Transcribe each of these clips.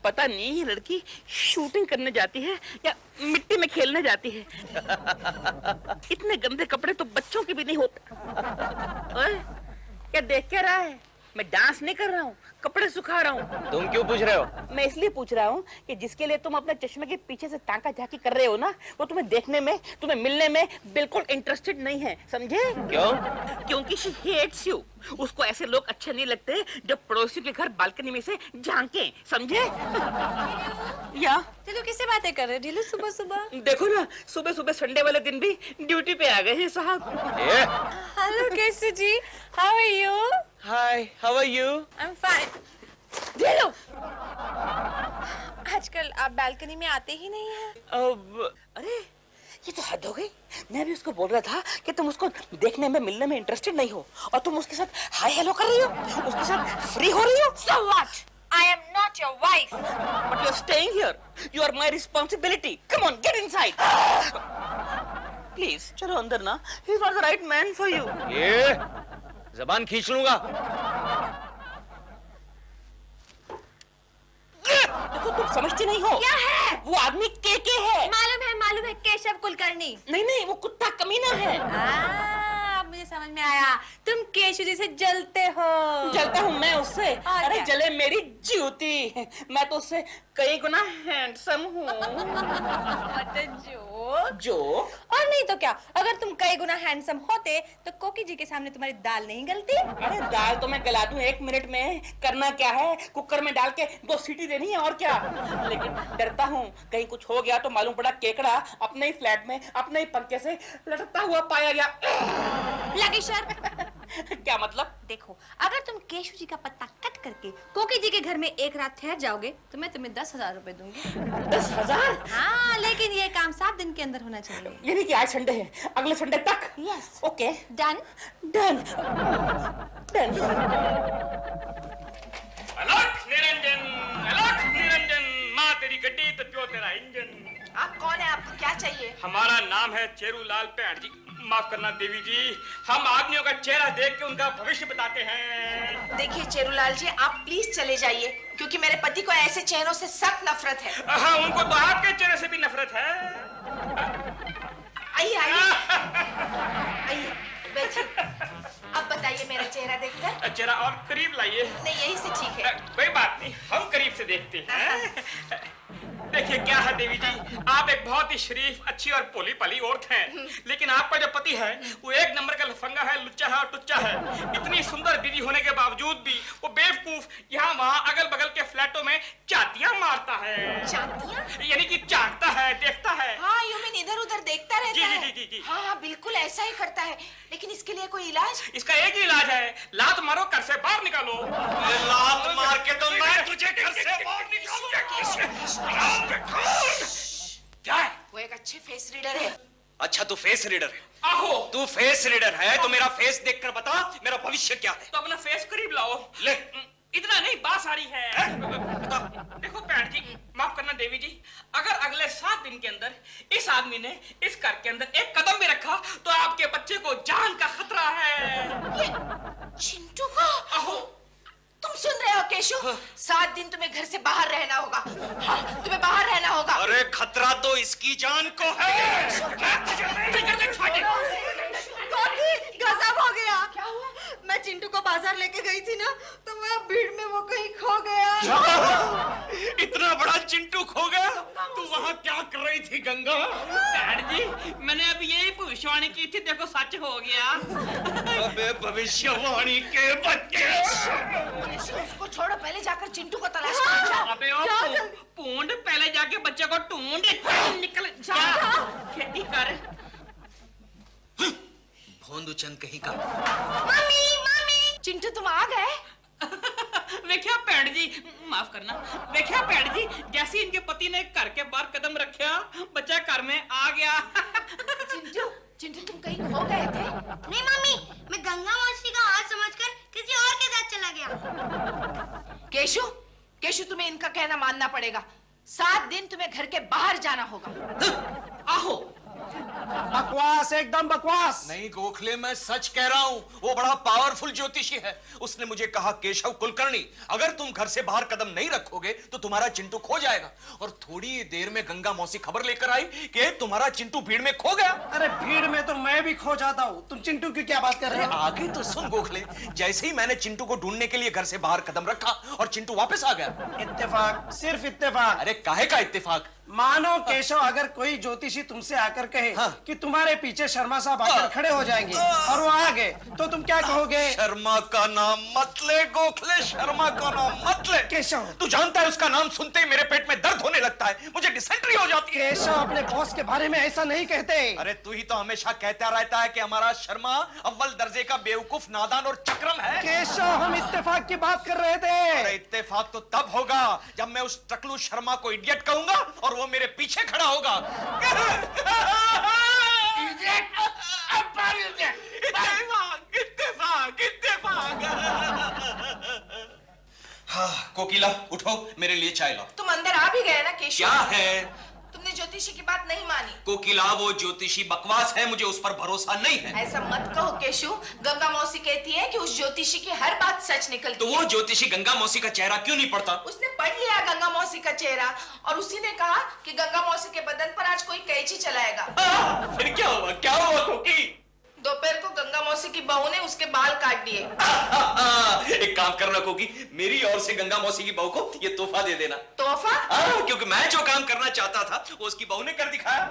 पता नहीं ये लड़की शूटिंग करने जाती है या मिट्टी में खेलने जाती है। इतने गंदे कपड़े तो बच्चों के भी नहीं होते। ओए, क्या देख क्या रहा है? मैं डांस नहीं कर रहा हूँ, कपड़े सुखा रहा हूँ। तुम क्यों पूछ रहे हो? मैं इसलिए पूछ रहा हूँ कि जिसके लिए तुम अपने चश्मे के पीछे से ताका झाकी कर रहे हो ना, वो तुम्हें देखने में, तुम्हें मिलने में बिल्कुल इंटरेस्टेड नहीं है, समझे? क्यों? क्योंकि she hates you। उसको ऐसे लोग अच्छे नहीं लगते जो पड़ोसी के घर बालकनी में से झांके, समझे? या ढीलू किससे बातें कर रहे हो ढीलू सुबह सुबह? देखो ना, सुबह सुबह संडे वाले दिन भी ड्यूटी पे आ गए हैं साहब। Hello Keshu ji, how are you? Hi, how are you? I am fine. Dhillu, आजकल आप बालकनी में आते ही नहीं हैं। अब अरे ये तो हद हो गई। मैं भी उसको बोल रहा था कि तुम उसको देखने में, मिलने में इंटरेस्टेड नहीं हो, और तुम उसके साथ हाय हेलो कर रही हो, उसके साथ फ्री हो रही हो। So what? I am not your wife. But you are staying here. You are my responsibility. Come on, get inside. Please, चलो अंदर ना। He is not the right man for you. ये जबान खींच लूंगा। देखो तुम समझती नहीं हो। क्या है? वो आदमी के है। मालूम है केशव कुलकर्णी। नहीं, वो कुत्ता कमीना है। अब मुझे समझ में आया, तुम केशु जी से जलते हो। जलता हूँ मैं उससे? और अरे क्या? जले मेरी जूती। मैं तो उससे कई गुना हैंडसम हूँ। जो और नहीं तो क्या, अगर तुम कई गुना हैंडसम होते तो कोकी जी के सामने तुम्हारी दाल नहीं गलती। अरे दाल तो मैं गला दूं 1 मिनट में। करना क्या है, कुकर में डाल के 2 सीटी देनी है, और क्या। लेकिन डरता हूँ कहीं कुछ हो गया तो मालूम पड़ा केकड़ा अपने ही फ्लैट में अपने ही पंखे से लटकता हुआ पाया गया। लगी शर्त। क्या मतलब? देखो, अगर तुम केशु जी का पत्ता कट करके कोकी जी के घर में एक रात ठहर जाओगे तो मैं तुम्हें 10,000 रुपए दूंगी। 10,000? हाँ, लेकिन ये काम 7 दिन के अंदर होना चाहिए। यानी कि आज संडे है, अगले संडे तक? Yes. Okay, done. Done done. अलख निरंजन, माँ तेरी गड्डी तो प्यो तेरा इंजन। आप कौन है? आपको क्या चाहिए? हमारा नाम है चेरूलाल पैंट जी। माफ करना देवी जी, हम आदमियों का चेहरा देख के उनका भविष्य बताते हैं। देखिए चेरूलाल जी, आप प्लीज चले जाइए, क्योंकि मेरे पति को ऐसे चेहरों से सख्त नफरत है। हाँ, उनको तो आपके चेहरे से भी नफरत है। आइए आइए आइए, बैठिए। अब बताइए मेरा चेहरा देखकर। चेहरा और करीब लाइए। नहीं, यही से ठीक है। कोई बात नहीं, हम करीब से देखते हैं। देखिए क्या है देवी जी, आप एक बहुत ही शरीफ, अच्छी और भोली भाली औरत हैं, लेकिन आपका जो पति है वो 1 नंबर का लफंगा है, लुच्चा है और टुच्चा है। इतनी सुंदर बीवी होने के बावजूद भी वो बेवकूफ यहाँ वहाँ अगल बगल के फ्लैटों में चातियां मारता है। चातियां? यानी कि झांकता है, देखता है। हाँ, यू मीन इधर उधर देखता रहता जी, है। जी, जी, जी। हाँ, बिल्कुल ऐसा ही करता है, लेकिन इसके लिए कोई इलाज? इसका एक ही इलाज है, लात मारो, घर से बाहर निकालो। लात मार के तो मैं तुझे घर से बाहर निकालूंगा। क्या है? वो एक अच्छे फेस रीडर है। अच्छा, तू फेस रीडर है? आहो, तू फेस रीडर है तो मेरा फेस देखकर बता मेरा भविष्य क्या है। तो अपना फेस करीब लाओ। ले। इतना नहीं, बात सारी है। देखो पैंट जी, माफ करना देवी जी, अगर अगले 7 दिन के अंदर इस आदमी ने इस घर के अंदर एक कदम भी रखा तो आपके बच्चे को जान का खतरा है। ये चिंटू को? आहो, तुम सुन रहे हो केशु? 7 दिन तुम्हें घर से बाहर रहना होगा। हाँ, तुम्हें बाहर रहना होगा। अरे खतरा तो इसकी जान को है। गजब हो गया। क्या हुआ? मैं चिंटू को बाजार लेके गई थी ना, तो मैं भीड़ में वो कहीं खो गया। इतना बड़ा चिंटू खो गया? तू वहाँ क्या कर रही थी गंगा? डैड जी, मैंने अभी यही भविष्यवाणी की थी, देखो सच हो गया। अबे भविष्यवाणी के बच्चे। उसको छोड़ो, पहले जाकर चिंटू को तलाश करो। जाओ। अबे ओ पूंड, पहले जाके बच्चे को ढूंढ। निकल जा, खेती कर। भोंदू चंद कहीं का। मम्मी मम्मी, चिंटू तुम आ गए? देखिया पैंट जी, माफ करना, देखिया पैंट जी, जैसे इनके पति ने घर के बाहर कदम रखा, बच्चा घर में आ गया। चिंटू, चिंटू तुम कहीं खो गए थे? नहीं मम्मी, मैं गंगा मौसी का हाथ समझकर किसी और के साथ चला गया। केशु, केशु तुम्हें इनका कहना मानना पड़ेगा। 7 दिन तुम्हें घर के बाहर जाना होगा। आहो, बकवास, एकदम बकवास। नहीं गोखले, मैं सच कह रहा हूँ। वो बड़ा पावरफुल ज्योतिषी है। उसने मुझे कहा, केशव कुलकर्णी, अगर तुम घर से बाहर कदम नहीं रखोगे तो तुम्हारा चिंटू खो जाएगा। और थोड़ी देर में गंगा मौसी खबर लेकर आई कि तुम्हारा चिंटू भीड़ में खो गया। अरे भीड़ में तो मैं भी खो जाता हूँ, तुम चिंटू की क्या बात कर रहे हो? आगे तो सुन गोखले, जैसे ही मैंने चिंटू को ढूंढने के लिए घर से बाहर कदम रखा और चिंटू वापस आ गया। इत्तेफाक, सिर्फ इत्तेफाक। अरे काहे का इत्तेफाक? मानो केशव, अगर कोई ज्योतिषी तुमसे आकर कहे कि तुम्हारे पीछे शर्मा साहब आकर खड़े हो जाएंगे और वो आ गए, तो तुम क्या कहोगे? शर्मा का नाम मत ले गोखले, शर्मा का नाम मत ले। केशव, तू जानता है उसका नाम सुनते ही मेरे पेट में दर्द होने लगता है, मुझे डिसेंट्री हो जाती है। केशव, अपने बॉस के बारे में ऐसा नहीं कहते। अरे तू ही तो हमेशा कहता रहता है कि हमारा शर्मा अव्वल दर्जे का बेवकूफ, नादान और चक्रम है। केशव, हम इत्तेफाक की बात कर रहे थे। अरे इत्तेफाक तो तब होगा जब मैं उस टकलू शर्मा को इडियट कहूंगा और वो मेरे पीछे खड़ा होगा। इत्तेफाक, इत्तेफाक। हाँ, कोकिला उठो, मेरे लिए चाय लाओ। तुम अंदर आ भी गए ना केशव? क्या है? तुमने ज्योतिषी की बात नहीं मानी। कोकिला, वो ज्योतिषी बकवास है, मुझे उस पर भरोसा नहीं है। ऐसा मत कहो केशव, गंगा मौसी कहती है कि उस ज्योतिषी की हर बात सच निकलती तो है। वो ज्योतिषी गंगा मौसी का चेहरा क्यों नहीं पड़ता? उसने पढ़ लिया गंगा मौसी का चेहरा और उसी ने कहा कि गंगा मौसी के बदन पर आज कोई कैंची चलाएगा। फिर क्या हुआ? क्या हुआ कोकी? दोपहर को गंगा मौसी की बहू ने उसके बाल काट दिए। एक काम करना कोकी, मेरी ओर से गंगा मौसी की बहू को ये तोहफा दे देना। तोहफा? क्योंकि मैं जो काम करना चाहता था वो उसकी बहू ने कर दिखाया।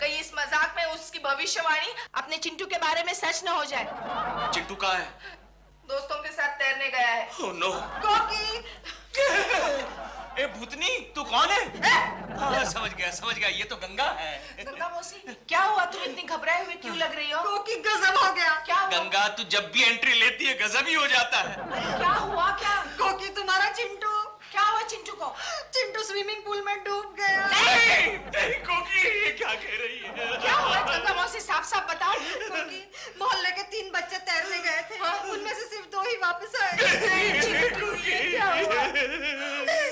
कहीं इस मजाक में उसकी भविष्यवाणी अपने चिंटू के बारे में सच न हो जाए। चिंटू कहाँ है? दोस्तों के साथ तैरने गया है। Oh, no. ए भूतनी, तू कौन है? समझ गया, ये तो गंगा है। गंगा मौसी, क्या हुआ? तुम इतनी घबराए हुए क्यों लग रही हो? कोकी गजब हो गया। क्या हुआ? गंगा, तू जब भी एंट्री लेती है गजब ही हो जाता है। क्या हुआ? क्या कोकी, तुम्हारा चिंटू। क्या हुआ चिंटू को? चिंटू स्विमिंग पूल में डूब गया। नहीं कोकी, ये क्या कह रही है? क्या हुआ गंगा मौसी? साफ साफ बताओ। कोकी, मोहल्ले के 3 बच्चे तैरने गए थे, उनमें से सिर्फ 2 ही वापस आए। चिंटू, ये क्या हुआ?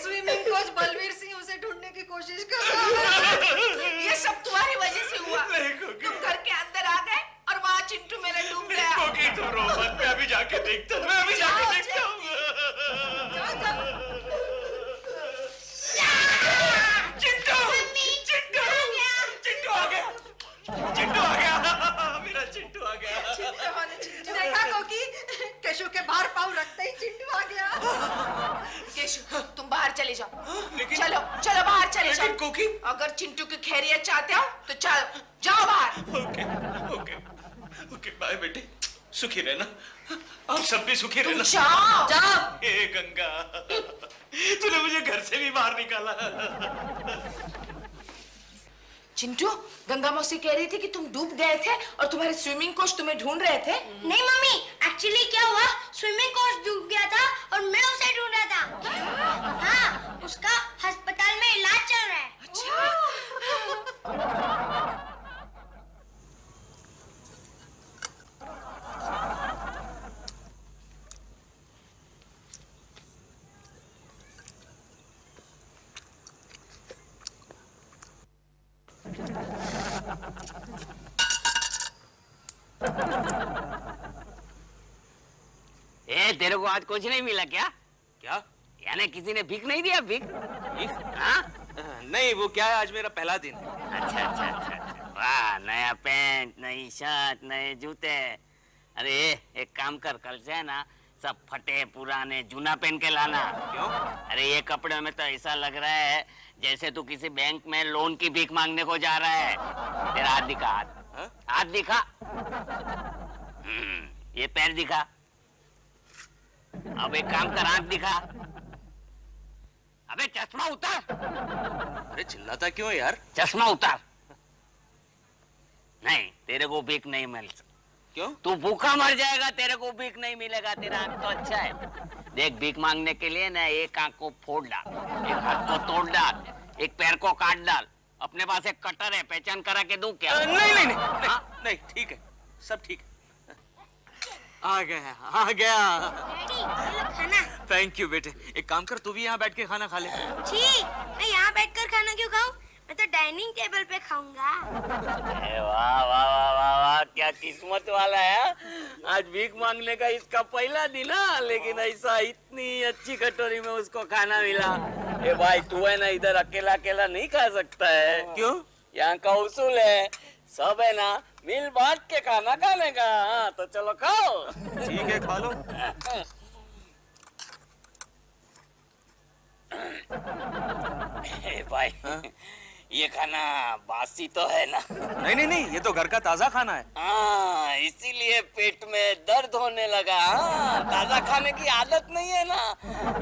स्विमिंग कोच बलवीर सिंह उसे ढूंढने की कोशिश कर रहा है। ये सब तुम्हारी वजह से हुआ। तुम घर के अंदर आ गए और वहाँ चिंटू मेरा डूब गया। कोकी तू रो मत, मैं अभी जाके देखता हूँ। चिंटू आ गया, मेरा चिंटू आ गया। देखा कोकी, केशव के बाहर पाँव रखते ही चिंटू आ गया। केशव, तुम बाहर चले जाओ। लेकिन चलो बाहर चले जाओ। कोकी, अगर चिंटू की खैरियत चाहते हो तो चलो, जाओ बाहर। ओके बाय बेटे, सुखी रहना, आप सब भी सुखी रहना। जाओ। हे गंगा, तूने मुझे घर से भी बाहर निकाला। चिंटू, गंगा मौसी कह रही थी कि तुम डूब गए थे और तुम्हारे स्विमिंग कोच तुम्हें ढूंढ रहे थे। नहीं मम्मी, एक्चुअली क्या हुआ, स्विमिंग कोच डूब गया था और मैं उसे ढूंढ रहा था। हाँ, उसका अस्पताल में इलाज चल रहा है। अच्छा। तेरे को आज कुछ नहीं मिला क्या? क्या? यानी किसी ने भीख नहीं दिया? भीख? हाँ? नहीं, वो क्या है, आज मेरा पहला दिन। अच्छा। वाह, नया पैंट, नई शर्ट, नए जूते। अरे एक काम कर, कल से है ना सब फटे पुराने जूना पहन के लाना। क्यों? अरे ये कपड़े में तो ऐसा लग रहा है जैसे तू किसी बैंक में लोन की भीख मांगने को जा रहा है। तेरा हाथ दिखा, हाथ दिखा। ये पैर दिखा। अब एक काम कर, आंख दिखा। अबे चश्मा उतार। अरे चिल्लाता क्यों यार? चश्मा उतार। नहीं, तेरे को भीख नहीं मिल सकती। क्यों? तू भूखा मर जाएगा, तेरे को भीख नहीं मिलेगा। तेरा आंख तो अच्छा है। देख, भीख मांगने के लिए ना एक आंख को फोड़ डाल, एक हाथ को तोड़ डाल, एक पैर को काट डाल। अपने पास एक कटर है, पहचान करा के दूं क्या? नहीं, ठीक है, सब ठीक है। आ गया। डैडी, ये लो खाना। थैंक यू बेटे। एक काम कर, तू भी यहाँ बैठ के खाना खा ले। ठीक, मैं यहाँ बैठकर खाना क्यों खाऊं? मैं तो डाइनिंग टेबल पे खाऊंगा। वाह वाह वाह वाह वाह, क्या किस्मत वाला है। आज भीख मांगने का इसका पहला दिन है, लेकिन ऐसा इतनी अच्छी कटोरी में उसको खाना मिला। ए भाई, तू है ना इधर अकेला अकेला नहीं खा सकता है। क्यों? यहाँ का उसूल है, सब है ना मिल बांट के खाना खाने का। हाँ, तो चलो खाओ। ठीक है, खा लो। भाई, ये खाना बासी तो है ना? नहीं नहीं नहीं, ये तो घर का ताजा खाना है। हाँ, इसीलिए पेट में दर्द होने लगा। हाँ, ताजा खाने की आदत नहीं है ना।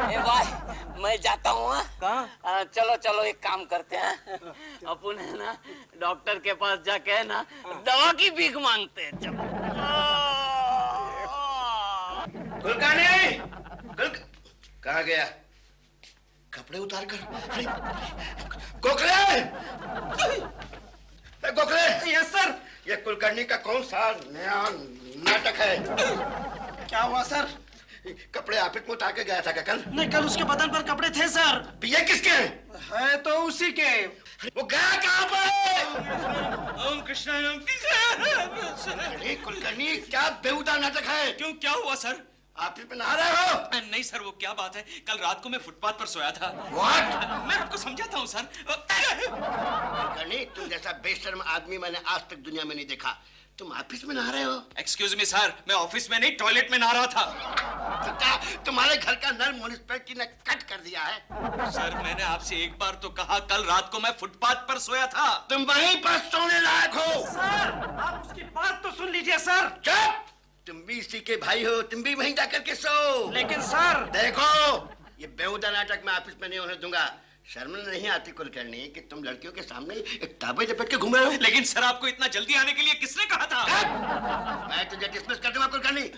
ए भाई, मैं जाता हूँ। कहाँ? चलो चलो, एक काम करते हैं, अपन है ना डॉक्टर के पास जाके है ना दवा की भीख मांगते हैं। चलो। कहाँ गया? कपड़े उतार कर। अरे गोखले, गोखले। Yes sir. ये कुलकर्णी का कौन सा नया नाटक है? क्या हुआ सर? कपड़े आप में उतार के गया था क्या कल? नहीं, कल उसके बदन पर कपड़े थे सर। ये किसके हैं? है तो उसी के। वो गया कहाँ पर? ओम कृष्णा ओम अरे कुलकर्णी, क्या बेहुदा नाटक है? क्यों, क्या हुआ सर? आप इसमें नहा रहे हो? नहीं सर, वो क्या बात है, कल रात को मैं फुटपाथ पर सोया था। What? मैं आपको समझाता हूँ सर। कुलकर्णी, तुम जैसा बेशर्म आदमी मैंने आज तक दुनिया में नहीं देखा। तुम ऑफिस में नहा रहे हो? एक्सक्यूज मी सर, मैं ऑफिस में नहीं टॉयलेट में नहा रहा था। तो क्या तुम्हारे घर का नल म्युनिसिपैलिटी ने कट कर दिया है? सर, मैंने आपसे एक बार तो कहा, कल रात को मैं फुटपाथ पर सोया था। तुम वहीं पर सोने लायक हो। सर, आप उसकी बात तो सुन लीजिए सर। चुप! तुम भी इसी के भाई हो, तुम भी वहीं जाकर के सो। लेकिन सर, देखो, ये बेहुदा नाटक मैं ऑफिस में नहीं होने दूंगा। शर्म नहीं आती कुलकर्णी कि तुम लड़कियों के सामने एक टाबे लपेट के घूम रहे हो? लेकिन सर, आपको इतना जल्दी आने के लिए किसने कहा था? मैं तुझे डिसमिस कर दूंगा कुलकर्णी,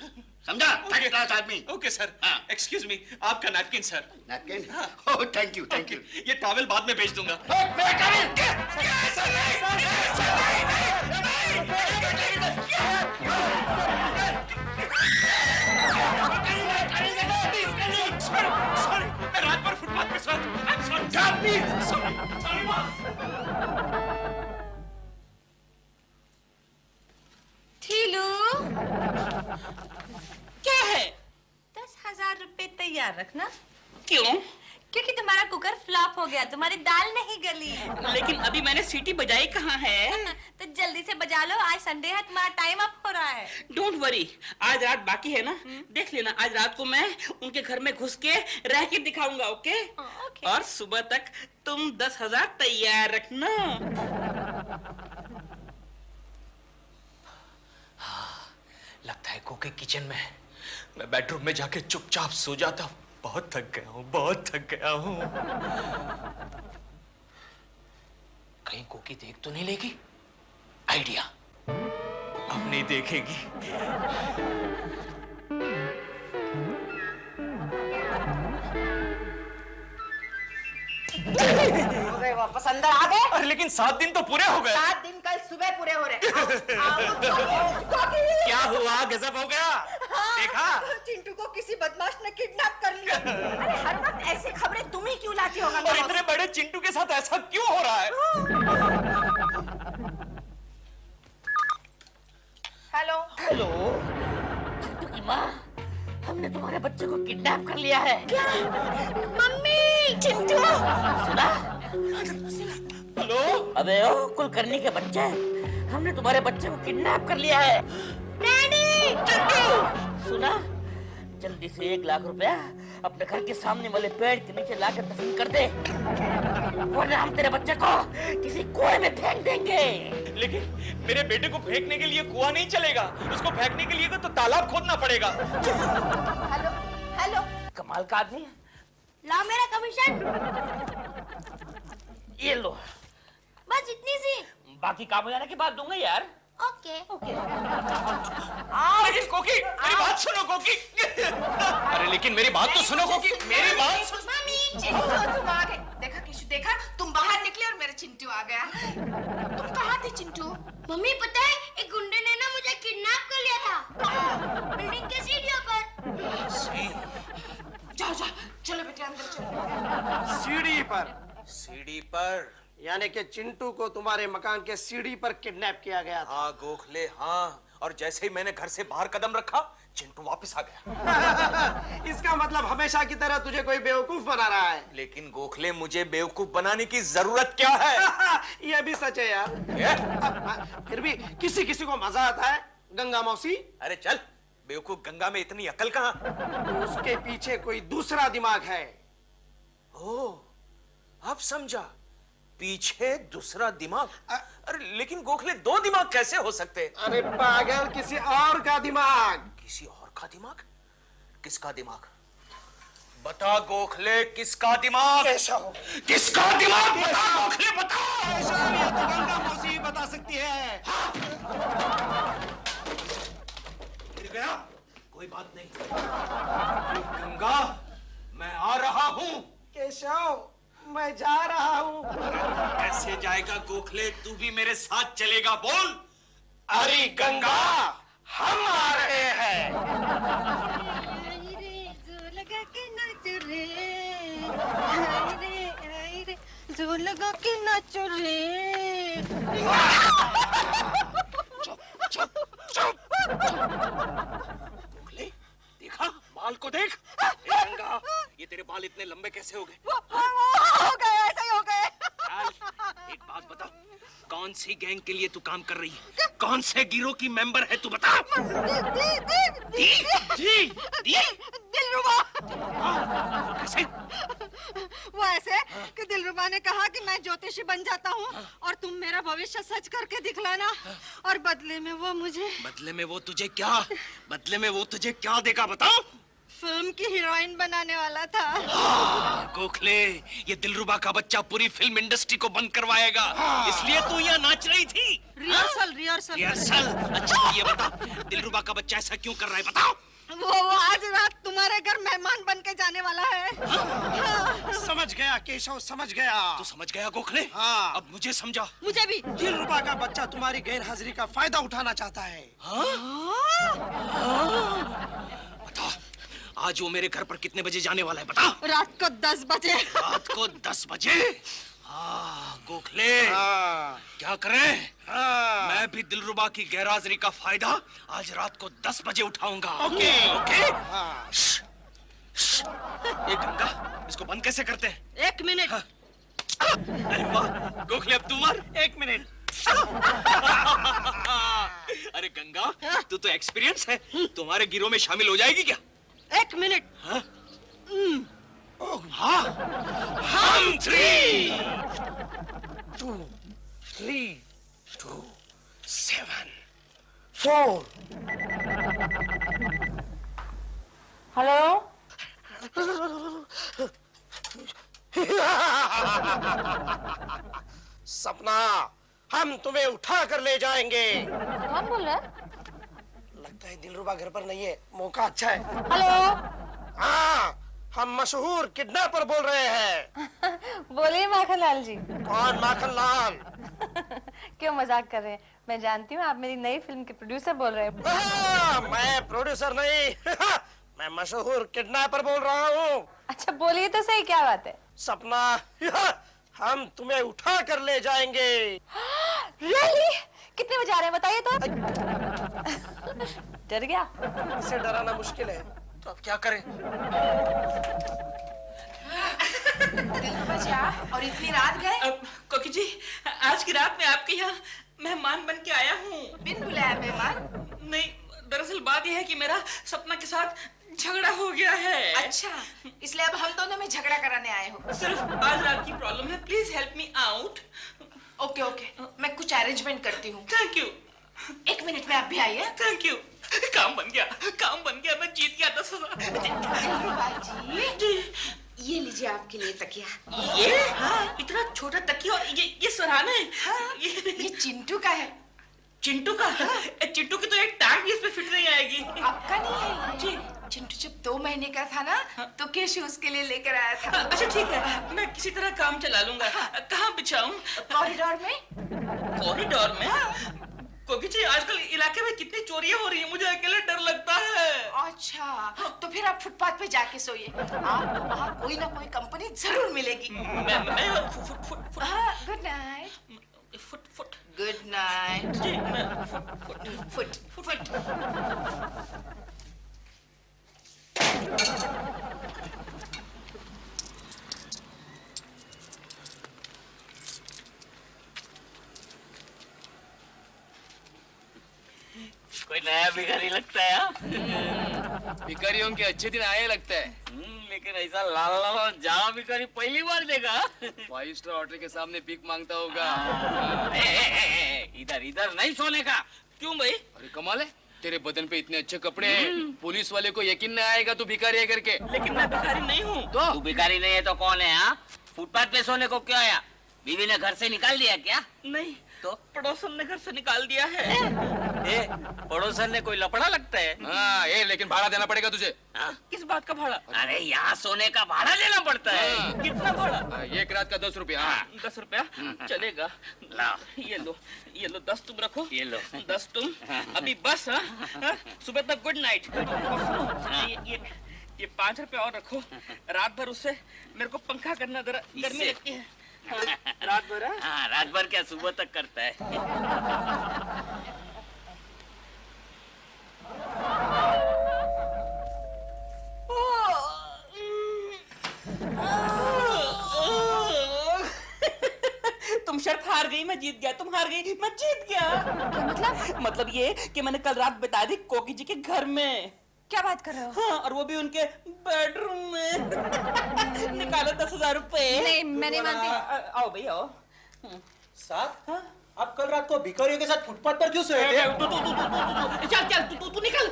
समझा? थर्ड क्लास आदमी। Okay sir. एक्सक्यूज मी, आपका napkin sir. Napkin? Oh, thank you thank you. ये टॉवेल बाद में भेज दूंगा। सॉरी, मैं रात भर फुटपाथ पे सोया था। I'm sorry. Sorry, boss. ठीलू, क्या है? 10,000 रुपए तैयार रखना। क्यों? क्योंकि तुम्हारा कुकर फ्लॉप हो गया, तुम्हारी दाल नहीं गली। लेकिन अभी मैंने सीटी बजाई कहाँ है? तो जल्दी से बजा लो, आज संडे है, तुम्हारा टाइम अप हो रहा है। डोंट वरी, आज रात बाकी है ना, देख लेना। आज रात को मैं उनके घर में घुस के रह के दिखाऊंगा, ओके? ओके। और सुबह तक तुम 10,000 तैयार रखना। लगता है कोके किचन में है। मैं बेडरूम में जाके चुपचाप सो जाता हूँ। बहुत थक गया हूँ, बहुत थक गया हूँ। कहीं कोकी देख तो नहीं लेगी? आइडिया, अब नहीं देखेगी। वापस अंदर आ गए। अरे लेकिन 7 दिन तो पूरे हो गए। 7 दिन कल सुबह पूरे हो रहे। क्या हुआ? गजब हो गया। देखा? चिंटू को किसी बदमाश ने किडनैप कर लिया। अरे हर वक्त ऐसी खबरें तुम ही क्यों लाती होगा? और इतने बड़े चिंटू के साथ ऐसा क्यों हो रहा है? हेलो हेलो, चिंटू की माँ, हमने तुम्हारे बच्चे को किडनैप कर लिया है। क्या? मम्मी! चिंटू, सुना? हेलो, अबे ओ कुलकर्णी के बच्चे, हमने तुम्हारे बच्चे को किडनैप कर लिया है। डैडी! चिंटू, सुना? जल्दी से 1 लाख रुपया अपने घर के सामने वाले पेड़ के नीचे लाकर दफन कर दे, वरना हम तेरे बच्चे को किसी कुएं में फेंक देंगे। लेकिन मेरे बेटे को फेंकने के लिए कुआं नहीं चलेगा, उसको फेंकने के लिए तो तालाब खोदना पड़ेगा। हेलो हेलो, कमाल का आदमी है। लाओ मेरा कमीशन। ये लो, बस इतनी सी। बाकी काम हो जाने के बाद दूंगा यार। ओके। लेकिन कोकी, मेरी बात सुनो कोकी। अरे लेकिन मेरी बात तो सुनो कोकी, मेरी बात सुनो। मम्मी, चिंटू तुम आ गए। देखा केशु, देखा? तुम बाहर निकले और मेरा चिंटू आ गया। तुम कहाँ थे चिंटू? मम्मी पता है, एक गुंडे ने ना मुझे किडनैप कर लिया था। बिल्डिंग के सीढ़ियों पर। जाओ जाओ, चलो बेटे अंदर चलो। सीढ़ी पर। सीढ़ी पर? यानी कि चिंटू को तुम्हारे मकान के सीढ़ी पर किडनैप किया गया था। हाँ गोखले, हाँ। और जैसे ही मैंने घर से बाहर कदम रखा, चिंटू वापस आ गया। इसका मतलब हमेशा की तरह तुझे कोई बेवकूफ बना रहा है। लेकिन गोखले, मुझे बेवकूफ बनाने की जरूरत क्या है? यह भी सच है यार। फिर भी किसी किसी को मजा आता है। गंगा मौसी, अरे चल, बेवकूफ गंगा में इतनी अकल कहाँ? उसके पीछे कोई दूसरा दिमाग है। ओह, अब समझा, पीछे दूसरा दिमाग। अरे लेकिन गोखले, दो दिमाग कैसे हो सकते? अरे पागल, किसी और का दिमाग। किसी और का दिमाग? किसका दिमाग? बता गोखले, किसका दिमाग? केशव। किसका दिमाग? बता गोखले, बता। केशव, ये तो गंगा मौसी बता सकती है। गिर गया? कोई बात नहीं। गंगा, मैं आ रहा हूँ। केशव, मैं जा रहा हूँ। कैसे जाएगा गोखले? तू भी मेरे साथ चलेगा? बोल। अरे गंगा, हम आ रहे हैं। लगा के नाच रे, जो लगा के नाच रे। चुप चुप चुप। गोखले, देखा? बाल को देख। गंगा, ये तेरे बाल इतने लंबे कैसे हो गए? हो गए, ऐसे ही हो गए। एक बात बता, कौन सी गैंग के लिए तू काम कर रही है? कौन से गिरोह की मेंबर है तू? बता। दिलरुबा। कैसे? वो ऐसे कि दिलरुबा ने कहा कि मैं ज्योतिषी बन जाता हूँ और तुम मेरा भविष्य सच करके दिखलाना, और बदले में वो मुझे बदले में वो तुझे क्या देगा? बताओ। फिल्म की हीरोइन बनाने वाला था। गोखले, ये दिलरुबा का बच्चा पूरी फिल्म इंडस्ट्री को बंद करवाएगा। इसलिए तू यहाँ नाच रही थी? रिहर्सल। अच्छा ये बता, दिलरुबा का बच्चा ऐसा क्यों कर रहा है? बताओ। वो आज रात तुम्हारे घर मेहमान बन के जाने वाला है। समझ गया केशव, समझ गया। तू समझ गया गोखले? हाँ। अब मुझे समझा। मुझे भी। दिलरुबा का बच्चा तुम्हारी गैर हाजिरी का फायदा उठाना चाहता है। बता, आज वो मेरे घर पर कितने बजे जाने वाला है? बता। रात को 10 बजे। रात को 10 बजे? गोखले, क्या करें? मैं भी दिलरुबा की गैरहाजिरी का फायदा आज रात को 10 बजे उठाऊंगा। ओके। ये गंगा, इसको बंद कैसे करते हैं? 1 मिनट। अरे वाह गोखले, अब तू मार। 1 मिनट। अरे गंगा, तू तो एक्सपीरियंस है, तुम्हारे गिरोह में शामिल हो जाएगी क्या? 1 मिनट। हाँ, हम 3 2 3 2 7 4। हेलो। सपना, हम तुम्हें उठा कर ले जाएंगे। कौन बोल रहा है? लगता है दिलरुबा घर पर नहीं है, मौका अच्छा है। हेलो। हाँ, हम मशहूर किडनैपर बोल रहे हैं। बोलिए माखनलाल जी। कौन माखनलाल? क्यों मजाक कर रहे हैं? मैं जानती हूँ आप मेरी नई फिल्म के प्रोड्यूसर बोल रहे हैं। मैं प्रोड्यूसर नहीं, मैं मशहूर किडनैपर बोल रहा हूँ। अच्छा बोलिए तो सही, क्या बात है? सपना, हम तुम्हें उठा कर ले जाएंगे। रियली? कितने बजे आ रहे हैं बताइए तो। डर गया? इसे डराना मुश्किल है, तो अब क्या करें? और इतनी रात गए? कोकी जी, आज की रात में आपके यहाँ मेहमान बन के आया हूँ। बिन बुलाया मेहमान? नहीं, दरअसल बात यह है कि मेरा सपना के साथ झगड़ा हो गया है। अच्छा, इसलिए अब हम दोनों में झगड़ा कराने आए हो? सिर्फ आज रात की प्रॉब्लम है, please help me out. Okay, मैं कुछ अरेंजमेंट करती हूँ। Thank you. 1 मिनट में आप भी आइए। Thank you. काम बन गया, मैं जीत गया 10,000। दिलरुबा जी, ये लीजिए आपके लिए तकिया। ये? हाँ, इतना छोटा तकिया, और ये सराहना है। हाँ, ये चिंटू का है। चिंटू का? चिंटू की तो एक टांग भी इसमें फिट नहीं आएगी। आपका नहीं है जी? चिंटू जब 2 महीने का था ना, तो केशव उसके लिए लेकर आया था। अच्छा ठीक है, मैं किसी तरह काम चला लूंगा। कहाँ बिछाऊं? कॉरिडोर में। कॉरिडोर में? कोकी जी, आजकल इलाके में कितनी चोरियां हो रही हैं, मुझे अकेले डर लगता है। अच्छा, तो फिर आप फुटपाथ पे जाके सोइए। आपको वहाँ कोई ना कोई कंपनी जरूर मिलेगी। मैं गुड नाइट फुट फुट गुड नाइट जी मैं फुट फुट फुट कोई नया भिखारी लगता है हाँ? भिखारियों के अच्छे दिन आए लगता है। लेकिन ऐसा लाल लाल जावा भिखारी पहली बार देखा। 5 स्टार होटल के सामने भीख मांगता होगा। इधर इधर नहीं सोने का। क्यों भाई? अरे कमाल है, तेरे बदन पे इतने अच्छे कपड़े हैं, पुलिस वाले को यकीन नहीं आएगा तू भिखारी है करके। लेकिन मैं भिखारी नहीं हूँ। तो तू भिखारी नहीं है तो कौन है हाँ? फुटपाथ पे सोने को क्यों आया? बीवी ने घर से निकाल दिया क्या? नहीं तो पड़ोसन ने घर से निकाल दिया है। पड़ोसन ने कोई लपड़ा लगता है। हाँ लेकिन भाड़ा देना पड़ेगा तुझे। हाँ? किस बात का भाड़ा? अरे यहाँ सोने का भाड़ा देना पड़ता है। कितना भाड़ा? एक रात का 10 रुपया। हाँ। 10 रुपया चलेगा। लाओ ये लो 10 तुम रखो। ये लो 10 तुम। अभी बस हाँ? सुबह तक गुड नाइट। ये 5 रुपया और रखो। रात भर उससे मेरे को पंखा करना जरा गर्मी लगती है। हाँ, रात भर हाँ रात भर क्या सुबह तक करता है। तुम शर्त हार गई, मैं जीत गया। तुम हार गई, मैं जीत गया। क्या मतलब? मतलब ये कि मैंने कल रात बिता दी कोकी जी के घर में। क्या बात कर रहे हो? हाँ, और वो भी उनके बेडरूम में। निकालो 10,000 रुपए। नहीं मैं नहीं मानती। आओ भाई आओ। साहब आप कल रात को भिखारियों के साथ फुटपाथ पर क्यों सोए थे? चल तू निकल।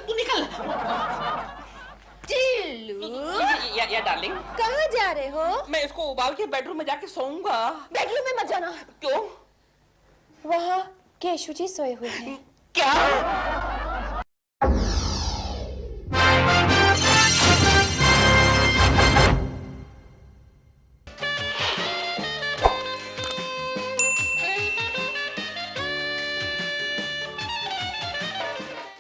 टिल्लू या डार्लिंग, कहाँ जा रहे हो? मैं इसको उबाल के बेडरूम में जाके सोऊंगा। बेडरूम में मत जाना। क्यों? वहाँ केशु जी सोए हुए हैं। क्या?